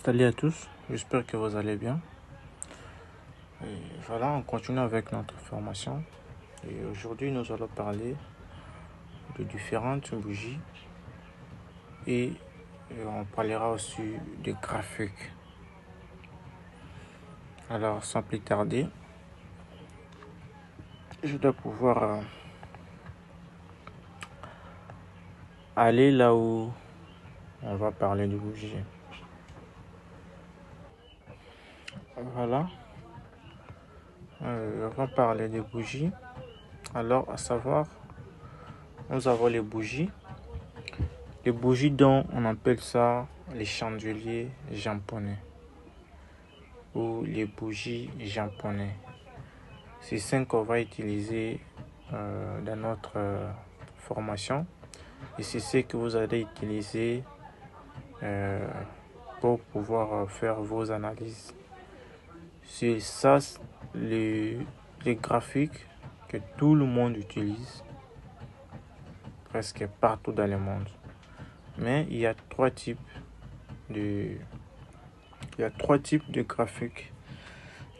Salut à tous, j'espère que vous allez bien. Et voilà, on continue avec notre formation. Et aujourd'hui, nous allons parler de différentes bougies et on parlera aussi des graphiques. Alors, sans plus tarder, je dois pouvoir aller là où on va parler de bougies. Voilà, on va parler des bougies. Alors, à savoir, nous avons les bougies. Les bougies dont on appelle ça les chandeliers japonais ou les bougies japonais. C'est ça qu'on va utiliser dans notre formation et c'est ce que vous allez utiliser pour pouvoir faire vos analyses. C'est ça les graphiques que tout le monde utilise presque partout dans le monde. Mais il y a trois types de graphiques.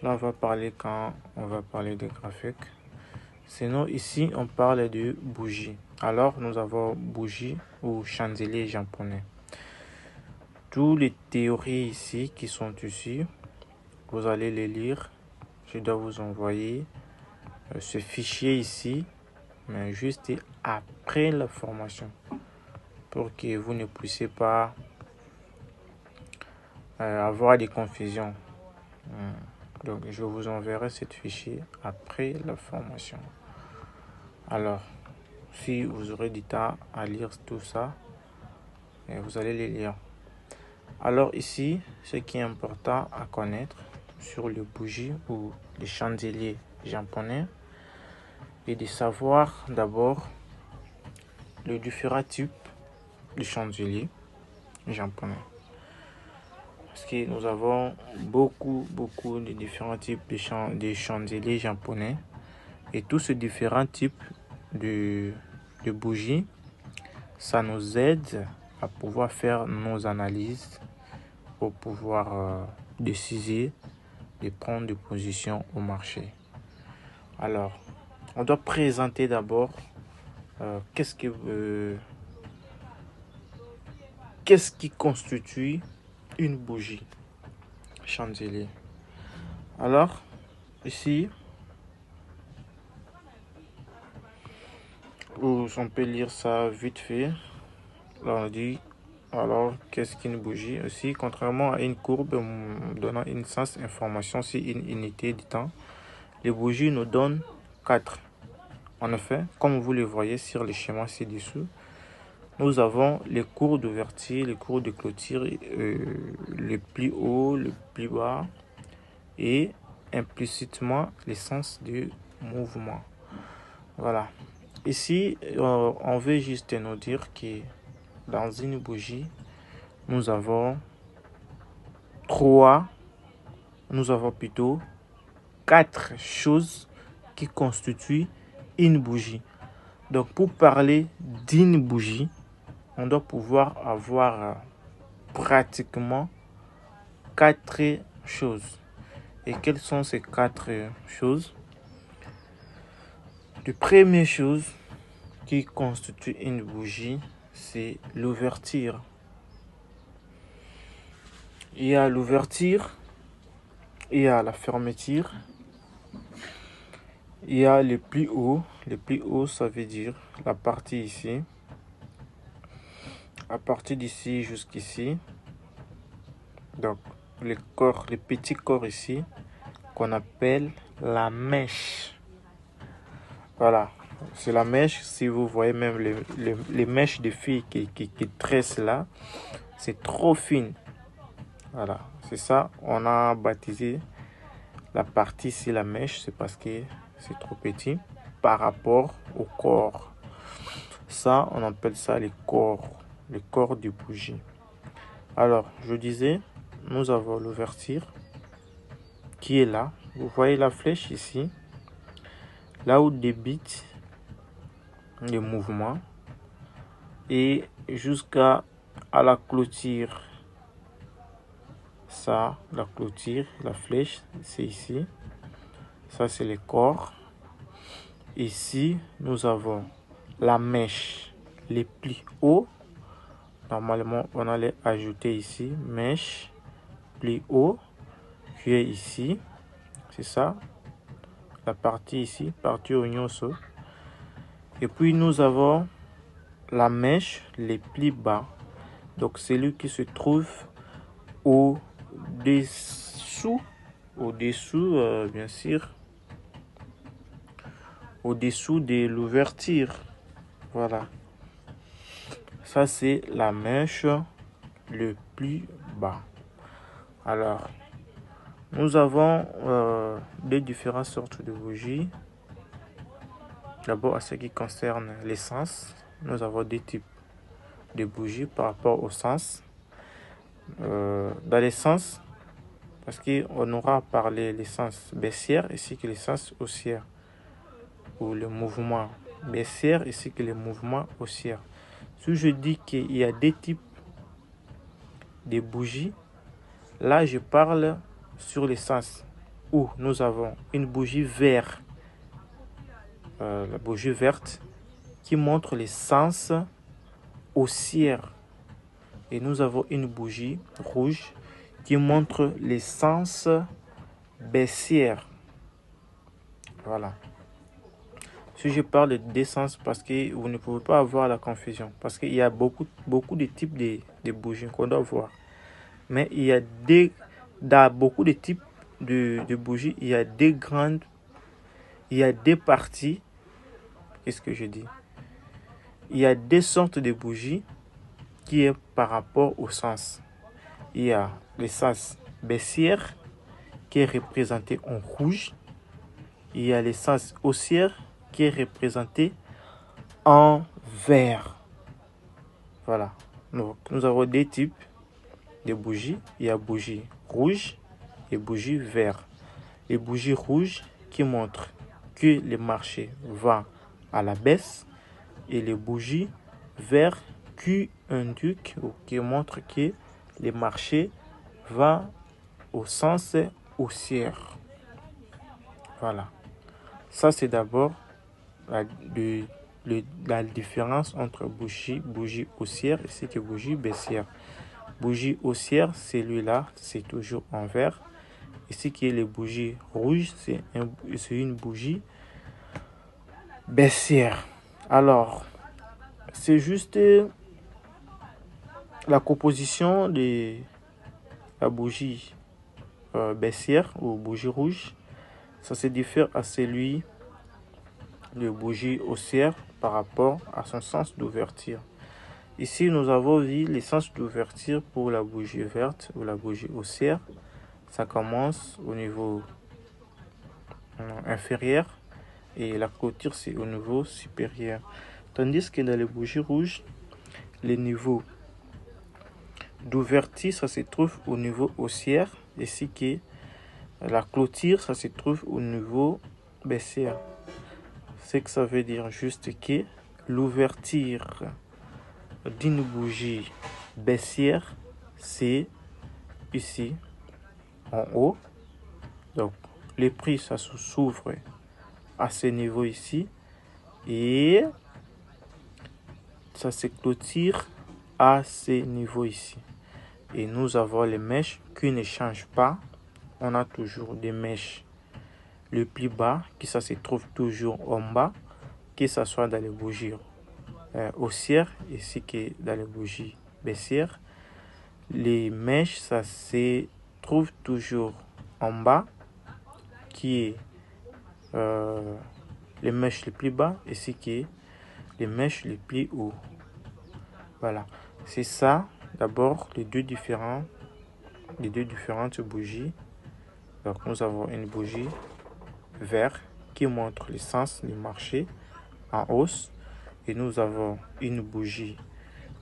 Là, on va parler quand on va parler de graphiques. Sinon, ici, on parle de bougies. Alors, nous avons bougies ou chandeliers japonais. Toutes les théories ici qui sont ici, vous allez les lire. Je dois vous envoyer ce fichier ici, mais juste après la formation, pour que vous ne puissiez pas avoir des confusions. Donc, je vous enverrai ce fichier après la formation. Alors, si vous aurez du temps à lire tout ça, vous allez les lire. Alors ici, ce qui est important à connaître sur les bougies ou les chandeliers japonais est de savoir d'abord les différents types de chandeliers japonais. Parce que nous avons beaucoup de différents types de chandeliers japonais. Et tous ces différents types de bougies, ça nous aide à pouvoir faire nos analyses pour pouvoir décider de prendre des positions au marché. Alors, on doit présenter d'abord qu'est-ce qui constitue une bougie chandelier. Alors, ici, on peut lire ça vite fait. Là, on dit, alors, qu'est-ce qu'une bougie? Aussi, contrairement à une courbe donnant une sens information sur une unité de temps, les bougies nous donnent 4. En effet, comme vous le voyez sur le schéma ci-dessous, nous avons les cours d'ouverture, les cours de clôture, le plus haut, le plus bas et implicitement les sens du mouvement. Voilà. Ici, on veut juste nous dire que dans une bougie, nous avons plutôt 4 choses qui constituent une bougie. Donc, pour parler d'une bougie, on doit pouvoir avoir pratiquement 4 choses. Et quelles sont ces 4 choses? La première chose qui constitue une bougie, c'est l'ouverture. Il y a l'ouverture, il y a la fermeture, il y a le plus haut. Le plus haut, ça veut dire la partie ici. À partir d'ici jusqu'ici. Donc, le petit corps ici, qu'on appelle la mèche. Voilà, c'est la mèche. Si vous voyez même les mèches de filles qui tressent là, c'est trop fine. Voilà, c'est ça. On a baptisé la partie ici la mèche, c'est parce que c'est trop petit par rapport au corps. Ça, on appelle ça le corps du bougie. Alors, je disais, nous avons l'ouverture qui est là. Vous voyez la flèche ici, là où débute le mouvement et jusqu'à la clôture. Ça, la clôture, la flèche, c'est ici. Ça, c'est le corps. Ici, nous avons la mèche, les plis hauts. Normalement, on allait ajouter ici, mèche, pli haut, qui est ici. C'est ça, la partie ici, partie oignon-so. Et puis, nous avons la mèche, les plis bas. Donc, celui qui se trouve au-dessous, bien sûr, au-dessous de l'ouverture. Voilà. Ça, c'est la mèche le plus bas. Alors, nous avons deux différentes sortes de bougies. D'abord, à ce qui concerne l'essence, nous avons deux types de bougies par rapport au sens. Dans l'essence, parce qu'on aura parlé l'essence baissière ainsi que l'essence haussière, ou le mouvement baissière ainsi que le mouvement haussière. Si je dis qu'il y a deux types de bougies, là je parle sur l'essence où nous avons une bougie verte, la bougie verte qui montre l'essence haussière, et nous avons une bougie rouge qui montre l'essence baissière. Voilà. Si je parle d'essence, parce que vous ne pouvez pas avoir la confusion, parce qu'il y a beaucoup de types de bougies qu'on doit voir. Mais il y a dans beaucoup de types de bougies, il y a deux parties. Qu'est-ce que je dis? Il y a deux sortes de bougies qui est par rapport au sens. Il y a l'essence baissière qui est représentée en rouge. Il y a l'essence haussière qui est représentée en vert. Voilà. Donc, nous avons deux types de bougies. Il y a bougie rouge et bougie vert. Les bougies rouges qui montrent que le marché va à la baisse, et les bougies vertes qui indiquent ou qui montrent que le marché va au sens haussier. Voilà. Ça, c'est d'abord la différence entre bougie haussière et que bougie baissière. Bougie haussière, celui-là, c'est toujours en vert. Ici qui est les bougies rouges, c'est une bougie baissière. Alors, c'est juste la composition de la bougie baissière ou bougie rouge. Ça se diffère à celui de bougie haussière par rapport à son sens d'ouverture. Ici, nous avons vu le sens d'ouverture pour la bougie verte ou la bougie haussière. Ça commence au niveau inférieur et la clôture, c'est au niveau supérieur. Tandis que dans les bougies rouges, les niveaux d'ouverture, ça se trouve au niveau haussière, ainsi que la clôture, ça se trouve au niveau baissière. Ce que ça veut dire juste que l'ouverture d'une bougie baissière, c'est ici, en haut. Donc, le prix, ça s'ouvre à ce niveau ici. Et ça se clôture à ce niveau ici. Et nous avons les mèches qui ne changent pas. On a toujours des mèches le plus bas, qui ça se trouve toujours en bas, que ce soit dans les bougies haussières ainsi que dans les bougies baissières. Les mèches, ça se trouve toujours en bas, qui est les mèches les plus bas ainsi que les mèches les plus hauts. Voilà, c'est ça d'abord les deux différentes bougies. Donc nous avons une bougie verte qui montre le sens du marché en hausse, et nous avons une bougie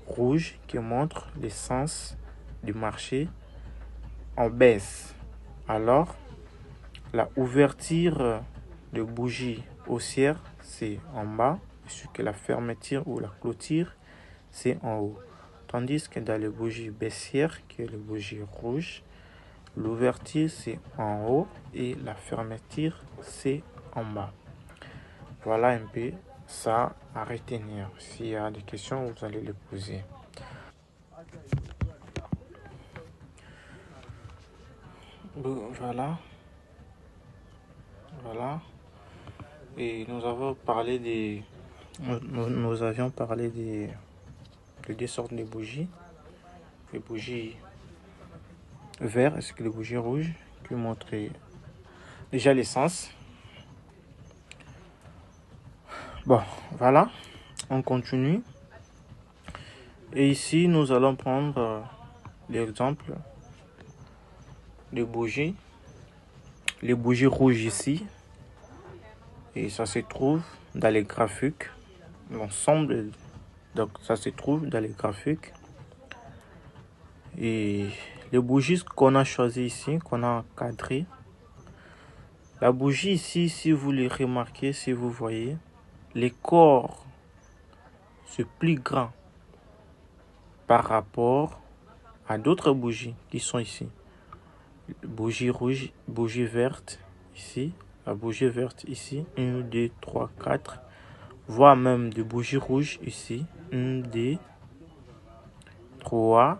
rouge qui montre le sens du marché en baisse. Alors, la ouverture de bougie haussière, c'est en bas, ainsi que la fermeture ou la clôture, c'est en haut. Tandis que dans les bougies baissières, qui est les bougies rouges, L'ouverture, c'est en haut et la fermeture, c'est en bas. Voilà un peu ça à retenir. S'il y a des questions, vous allez les poser. Voilà. Voilà. Et nous avons parlé des... Nous avions parlé de deux sortes de bougies. Les bougies vertes ainsi que les bougies rouges qui montraient déjà l'essence. Bon, voilà. On continue. Et ici, nous allons prendre l'exemple des bougies. Les bougies rouges ici. Et ça se trouve dans les graphiques. L'ensemble, donc ça se trouve dans les graphiques. Et les bougies qu'on a choisies ici, qu'on a cadrées. La bougie ici, si vous les remarquez, si vous voyez, les corps sont plus grands par rapport à d'autres bougies qui sont ici. Bougie rouge, bougie verte ici, la bougie verte ici, 1, 2, 3, 4, voire même des bougies rouges ici, 1, 2, 3.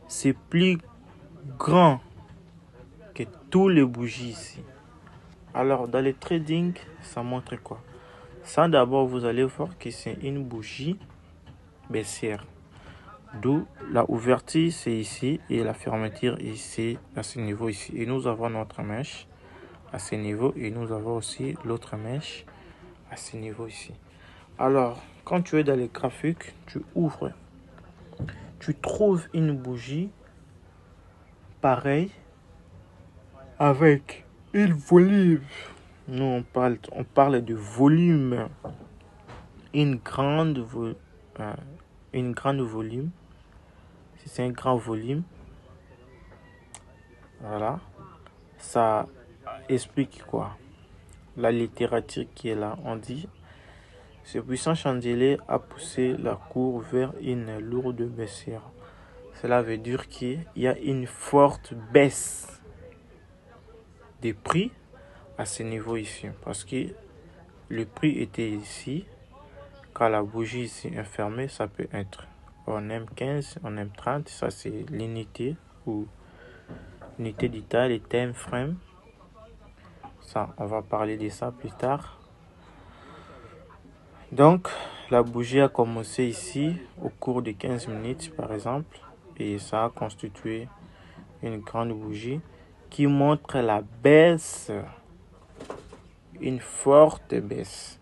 C'est plus grand que tous les bougies ici. Alors dans le trading, ça montre quoi? Ça d'abord, vous allez voir que c'est une bougie baissière. D'où la ouverture c'est ici et la fermeture ici à ce niveau ici. Et nous avons notre mèche à ce niveau et nous avons aussi l'autre mèche à ce niveau ici. Alors quand tu es dans les graphiques, tu ouvres, tu trouves une bougie pareille avec une volume. Nous on parle de volume, une grande volume. C'est un grand volume. Voilà. Ça explique quoi? La littérature qui est là, on dit: ce puissant chandelier a poussé la cour vers une lourde baissière. Cela veut dire qu'il y a une forte baisse des prix à ce niveau ici. Parce que le prix était ici. Quand la bougie ici est fermée, ça peut être on aime 15, on aime 30. Ça c'est l'unité ou unité du taille, les time frame. Ça, on va parler de ça plus tard. Donc, la bougie a commencé ici au cours de 15 minutes, par exemple. Et ça a constitué une grande bougie qui montre la baisse, une forte baisse.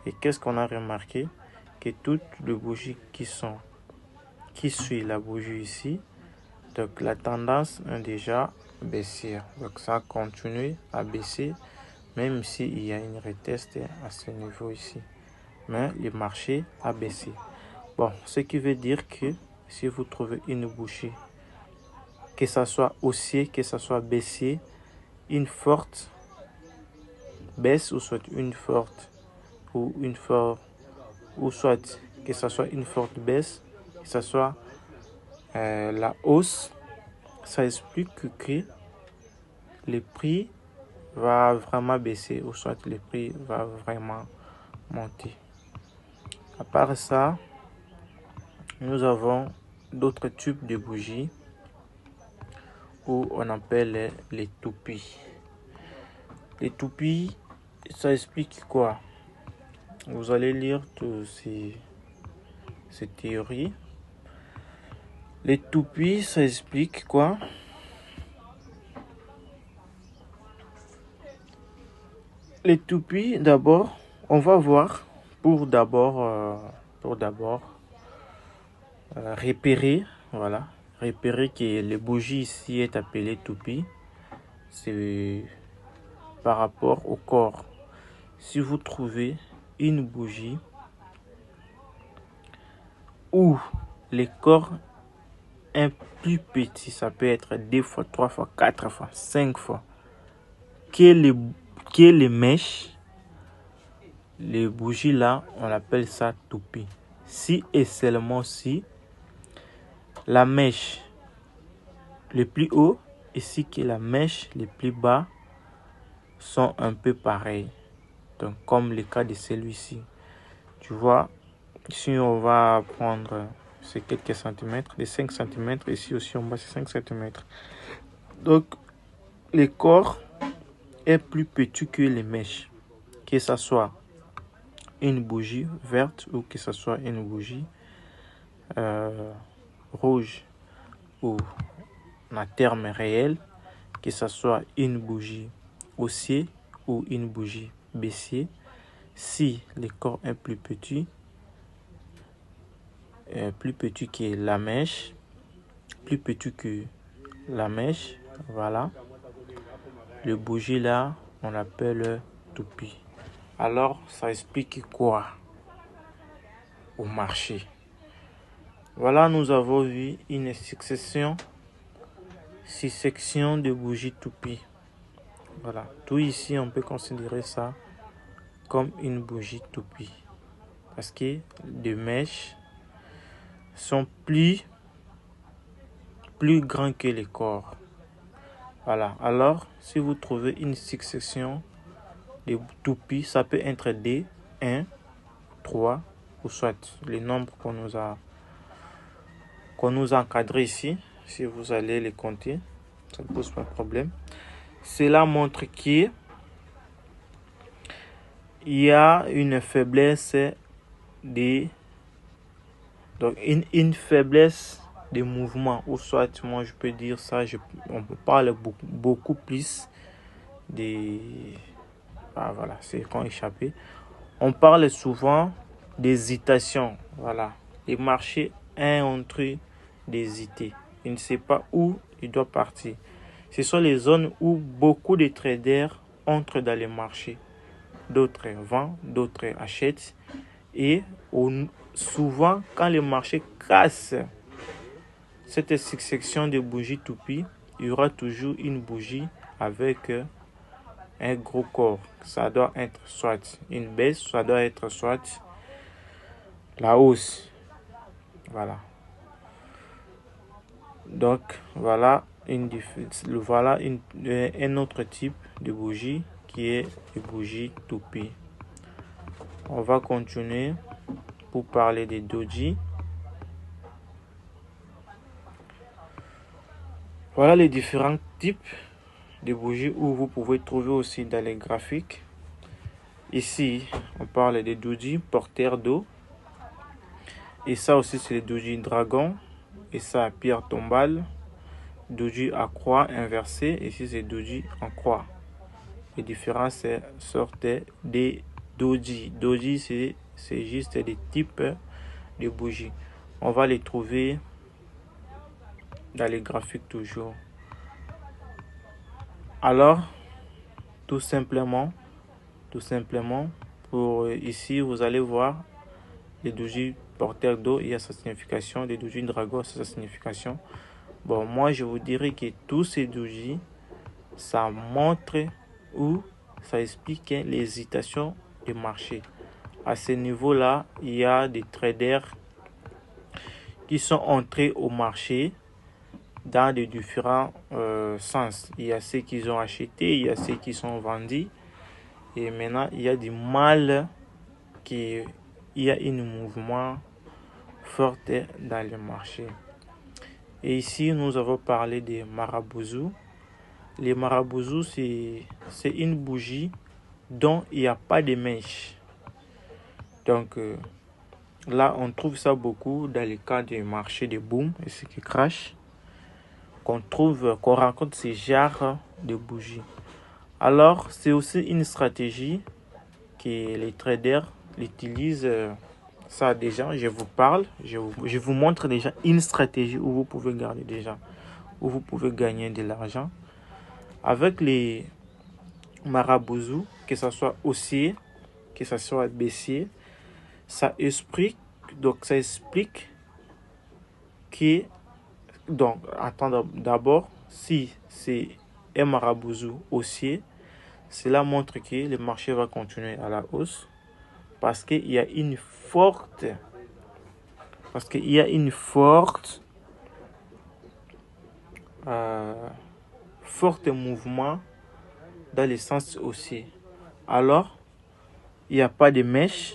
Et qu'est-ce qu'on a remarqué? Que toutes les bougies qui suivent la bougie ici, donc la tendance est déjà baissière. Donc ça continue à baisser, même s'il y a une retest à ce niveau ici. Mais le marché a baissé. Bon, ce qui veut dire que si vous trouvez une bougie, que ça soit haussier, que ça soit baissier, une forte baisse ou soit une forte ou soit que ça soit une forte baisse, que ça soit la hausse, ça explique que le prix va vraiment baisser ou soit le prix va vraiment monter. À part ça, nous avons d'autres types de bougies où on appelle les toupies. Les toupies, ça explique quoi? Vous allez lire toutes ces théories. Les toupies, ça explique quoi? Les toupies, d'abord, on va voir pour d'abord repérer, voilà, repérer que les bougies ici est appelée toupie. C'est par rapport au corps. Si vous trouvez une bougie où le corps est plus petit, ça peut être 2 fois, 3 fois, 4 fois, 5 fois, que les mèches, les bougies là, on appelle ça toupie. Si et seulement si la mèche le plus haut ici que la mèche les plus bas sont un peu pareils. Donc, comme le cas de celui-ci. Tu vois, ici, on va prendre ces quelques centimètres, les 5 centimètres. Ici aussi, on va c'est 5 centimètres. Donc, le corps est plus petit que les mèches. Que ce soit une bougie verte ou que ce soit une bougie rouge ou en termes réels, que ce soit une bougie haussier ou une bougie baissier, si le corps est plus petit que la mèche, voilà, le bougie là, on l'appelle toupie. Alors, ça explique quoi au marché? Voilà, nous avons vu une succession de bougies toupie. Voilà, tout ici, on peut considérer ça comme une bougie toupie. Parce que les mèches sont plus grands que les corps. Voilà, alors, si vous trouvez une succession de toupies, ça peut être des 1, 3, ou soit les nombres qu'on nous a encadrés ici. Si vous allez les compter, ça ne pose pas de problème. Cela montre qu'il y a une faiblesse donc une faiblesse de mouvement, ou soit, moi je peux dire ça, on parle beaucoup plus voilà, c'est quand échappé. On parle souvent d'hésitation. Voilà, les marchés sont en train d'hésiter. Il ne sait pas où il doit partir. Ce sont les zones où beaucoup de traders entrent dans les marchés. D'autres vendent, d'autres achètent. Et souvent, quand le marché casse cette succession de bougies toupies, il y aura toujours une bougie avec un gros corps. Ça doit être soit une baisse, ça doit être soit la hausse. Voilà. Donc, voilà un autre type de bougie qui est une bougie toupie. On va continuer pour parler des doji. Voilà les différents types de bougies où vous pouvez trouver aussi dans les graphiques. Ici, on parle des doji porteurs d'eau. Et ça aussi, c'est les doji dragon. Et ça, pierre tombale. Doji à croix inversée. Ici, c'est doji en croix. Les différentes sortes de doji. Doji, c'est juste des types de bougies. On va les trouver dans les graphiques toujours. Alors, tout simplement, pour ici, vous allez voir les doji porteurs d'eau, il y a sa signification. Les doji dragon, c'est sa signification. Bon, moi, je vous dirais que tous ces doji, ça montre ou ça explique l'hésitation du marché. À ce niveau-là, il y a des traders qui sont entrés au marché dans de différents sens. Il y a ceux qui ont acheté, il y a ceux qui sont vendus. Et maintenant, il y a du mal, il y a un mouvement fort dans le marché. Et ici, nous avons parlé des marabouts. Les marabouts, c'est une bougie dont il n'y a pas de mèche. Donc, là, on trouve ça beaucoup dans le cas du marché de boom et ce qui crash. Qu'on rencontre ces genres de bougies. Alors, c'est aussi une stratégie que les traders utilisent. Ça déjà, je vous parle, je vous montre déjà une stratégie où vous pouvez garder déjà, où vous pouvez gagner de l'argent. Avec les marabouts, que ce soit haussier, que ce soit baissier, ça explique que, donc, attends d'abord, si c'est un marabout haussier, cela montre que le marché va continuer à la hausse parce qu'il y a une forte fort mouvement dans le sens haussier. Alors, il n'y a pas de mèche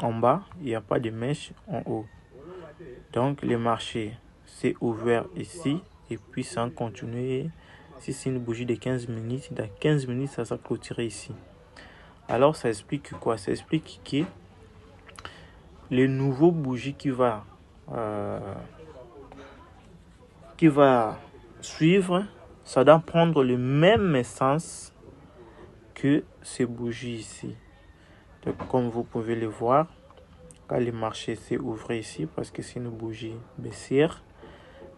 en bas, il n'y a pas de mèche en haut. Donc, le marché s'est ouvert ici et puis ça a continué. Si c'est une bougie de 15 minutes, dans 15 minutes, ça s'est clôturé ici. Alors, ça explique quoi? Ça explique que le nouveau bougie qui va suivre, ça doit prendre le même sens que ces bougies ici. Donc, comme vous pouvez le voir, quand le marché s'est ouvert ici, parce que c'est une bougie baissière,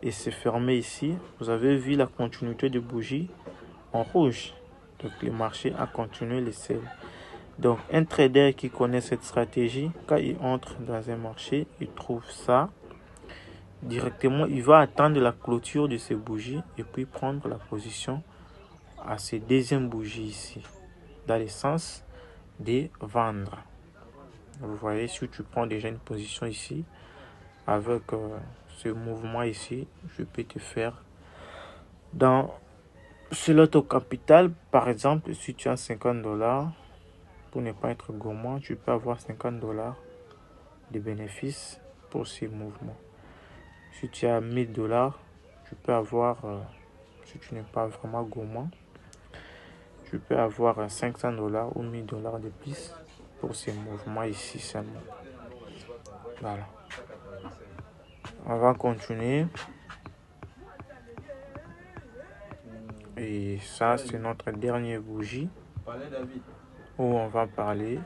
et s'est fermé ici, vous avez vu la continuité de bougie en rouge. Donc, le marché a continué le sel. Donc, un trader qui connaît cette stratégie, quand il entre dans un marché, il trouve ça directement, il va attendre la clôture de ces bougies et puis prendre la position à ces deuxièmes bougies ici, dans le sens de vendre. Vous voyez, si tu prends déjà une position ici, avec ce mouvement ici, je peux te faire dans ce lot au capital, par exemple, si tu as 50 $, pour ne pas être gourmand, tu peux avoir 50 $ de bénéfices pour ces mouvements. Si tu as 1000 $, tu peux avoir, si tu n'es pas vraiment gourmand, tu peux avoir 500 $ ou 1000 $ de plus pour ces mouvements ici seulement. Voilà. On va continuer. Et ça, c'est notre dernière bougie où on va parler